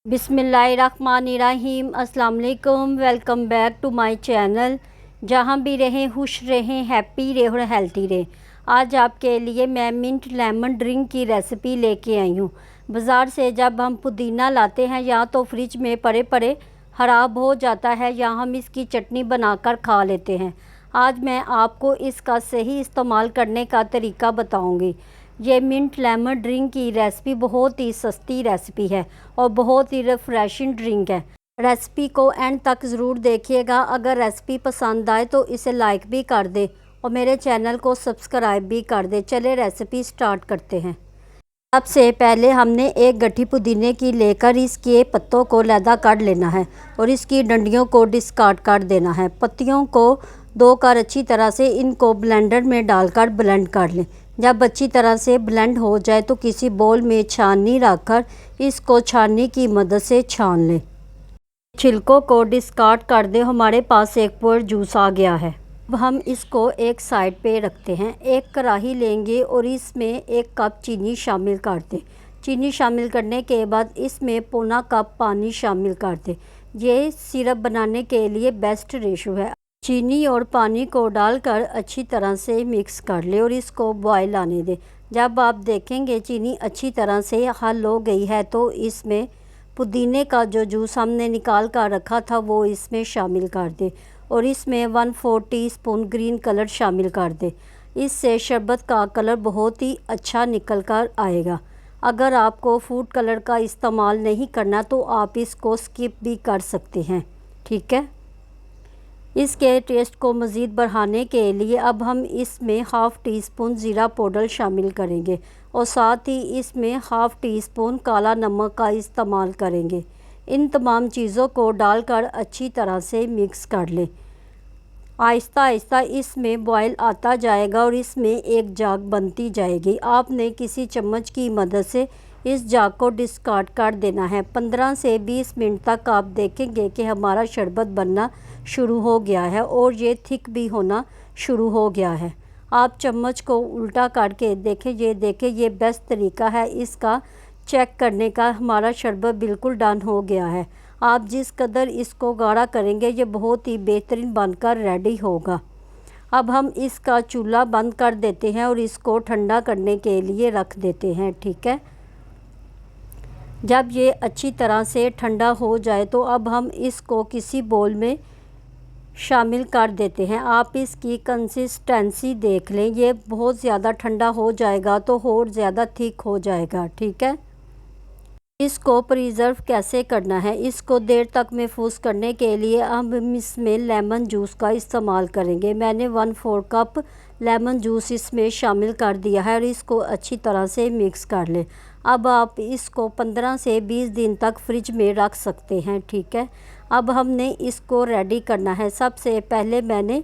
बिस्मिल्लाहिर्रहमानिर्रहीम। अस्सलाम वालेकुम। Welcome back to my channel. जहाँ भी रहें खुश रहें, हैप्पी रहें और हेल्थी रहें। आज आपके लिए मैं मिंट लेमन ड्रिंक की रेसिपी लेके आई हूँ। बाज़ार से जब हम पुदीना लाते हैं या तो फ्रिज में पड़े पड़े ख़राब हो जाता है या हम इसकी चटनी बनाकर खा लेते हैं। आज मैं आपको इसका सही इस्तेमाल करने का तरीका बताऊँगी। ये मिंट लेमन ड्रिंक की रेसिपी बहुत ही सस्ती रेसिपी है और बहुत ही रिफ़्रेशिंग ड्रिंक है। रेसिपी को एंड तक ज़रूर देखिएगा। अगर रेसिपी पसंद आए तो इसे लाइक भी कर दे और मेरे चैनल को सब्सक्राइब भी कर दे। चले रेसिपी स्टार्ट करते हैं। सबसे पहले हमने एक गट्ठी पुदीने की लेकर इसके पत्तों को लैदा कर लेना है और इसकी डंडियों को डिस्कार्ड कर देना है। पत्तियों को धोकर अच्छी तरह से इनको ब्लेंडर में डालकर ब्लेंड कर लें। जब अच्छी तरह से ब्लेंड हो जाए तो किसी बोल में छाननी रखकर इसको छाननी की मदद से छान लें। छिलकों को डिस्कार्ड कर दें। हमारे पास एक पूर जूस आ गया है। अब हम इसको एक साइड पे रखते हैं। एक कढ़ाई लेंगे और इसमें 1 कप चीनी शामिल कर दें। चीनी शामिल करने के बाद इसमें पौना कप पानी शामिल कर दें। ये सिरप बनाने के लिए बेस्ट रेशो है। चीनी और पानी को डालकर अच्छी तरह से मिक्स कर ले और इसको बॉयल आने दें। जब आप देखेंगे चीनी अच्छी तरह से हल हो गई है तो इसमें पुदीने का जो जूस हमने निकाल कर रखा था वो इसमें शामिल कर दें और इसमें 1/4 टीस्पून ग्रीन कलर शामिल कर दें। इससे शरबत का कलर बहुत ही अच्छा निकल कर आएगा। अगर आपको फूड कलर का इस्तेमाल नहीं करना तो आप इसको स्किप भी कर सकते हैं, ठीक है। इसके टेस्ट को मज़ीद बढ़ाने के लिए अब हम इसमें 1/2 टीस्पून ज़ीरा पाउडर शामिल करेंगे और साथ ही इसमें 1/2 टीस्पून काला नमक का इस्तेमाल करेंगे। इन तमाम चीज़ों को डालकर अच्छी तरह से मिक्स कर लें। आहिस्ता आहिस्ता इसमें बॉयल आता जाएगा और इसमें एक जाग बनती जाएगी। आपने किसी चम्मच की मदद से इस जाग को डिस्कार्ड कर देना है। 15 से 20 मिनट तक आप देखेंगे कि हमारा शरबत बनना शुरू हो गया है और ये थिक भी होना शुरू हो गया है। आप चम्मच को उल्टा करके देखें। ये बेस्ट तरीका है इसका चेक करने का। हमारा शरबत बिल्कुल डन हो गया है। आप जिस कदर इसको गाढ़ा करेंगे ये बहुत ही बेहतरीन बनकर रेडी होगा। अब हम इसका चूल्हा बंद कर देते हैं और इसको ठंडा करने के लिए रख देते हैं, ठीक है। जब ये अच्छी तरह से ठंडा हो जाए तो अब हम इसको किसी बोल में शामिल कर देते हैं। आप इसकी कंसिस्टेंसी देख लें। ये बहुत ज़्यादा ठंडा हो जाएगा तो और ज़्यादा थिक हो जाएगा, ठीक है। इसको प्रिज़र्व कैसे करना है, इसको देर तक महफूज करने के लिए हम इसमें लेमन जूस का इस्तेमाल करेंगे। मैंने 1/4 कप लेमन जूस इसमें शामिल कर दिया है और इसको अच्छी तरह से मिक्स कर लें। अब आप इसको 15 से 20 दिन तक फ्रिज में रख सकते हैं, ठीक है। अब हमने इसको रेडी करना है। सबसे पहले मैंने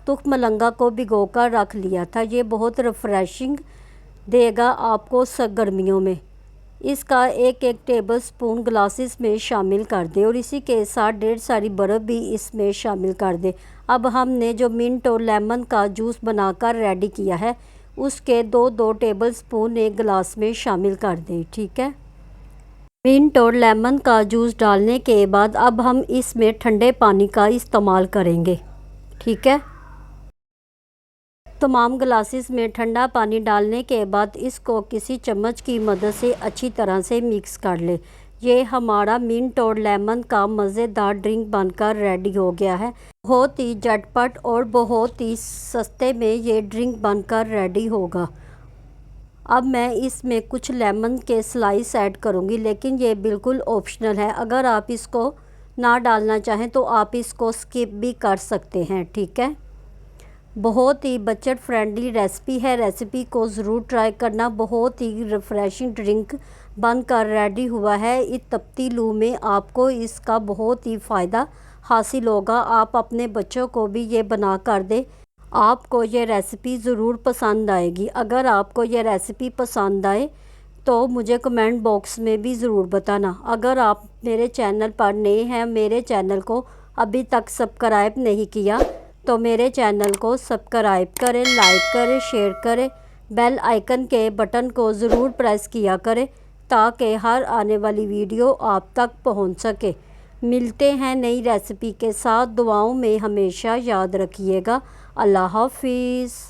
तुख मलंगा को भिगोकर रख लिया था। ये बहुत रिफ़्रेशिंग देगा आपको गर्मियों में। इसका एक टेबल स्पून ग्लासेस में शामिल कर दें और इसी के साथ 1.5 सारी बर्फ़ भी इसमें शामिल कर दें। अब हमने जो मिंट और लेमन का जूस बनाकर रेडी किया है उसके 2 टेबल स्पून एक गिलास में शामिल कर दें, ठीक है। मिंट और लेमन का जूस डालने के बाद अब हम इसमें ठंडे पानी का इस्तेमाल करेंगे, ठीक है। तमाम ग्लासेस में ठंडा पानी डालने के बाद इसको किसी चम्मच की मदद से अच्छी तरह से मिक्स कर लें। ये हमारा मिंट और लेमन का मज़ेदार ड्रिंक बनकर रेडी हो गया है। बहुत ही झटपट और बहुत ही सस्ते में ये ड्रिंक बनकर रेडी होगा। अब मैं इसमें कुछ लेमन के स्लाइस ऐड करूँगी, लेकिन ये बिल्कुल ऑप्शनल है। अगर आप इसको ना डालना चाहें तो आप इसको स्किप भी कर सकते हैं, ठीक है। बहुत ही बजट फ्रेंडली रेसिपी है। रेसिपी को ज़रूर ट्राई करना। बहुत ही रिफ़्रेशिंग ड्रिंक बनकर रेडी हुआ है। इस तपती लू में आपको इसका बहुत ही फ़ायदा हासिल होगा। आप अपने बच्चों को भी ये बना कर दें। आपको ये रेसिपी ज़रूर पसंद आएगी। अगर आपको ये रेसिपी पसंद आए तो मुझे कमेंट बॉक्स में भी ज़रूर बताना। अगर आप मेरे चैनल पर नए हैं, मेरे चैनल को अभी तक सब्सक्राइब नहीं किया तो मेरे चैनल को सब्सक्राइब करें, लाइक करें, शेयर करें। बेल आइकन के बटन को ज़रूर प्रेस किया करें ताकि हर आने वाली वीडियो आप तक पहुंच सके। मिलते हैं नई रेसिपी के साथ। दुआओं में हमेशा याद रखिएगा। अल्लाह हाफिज़।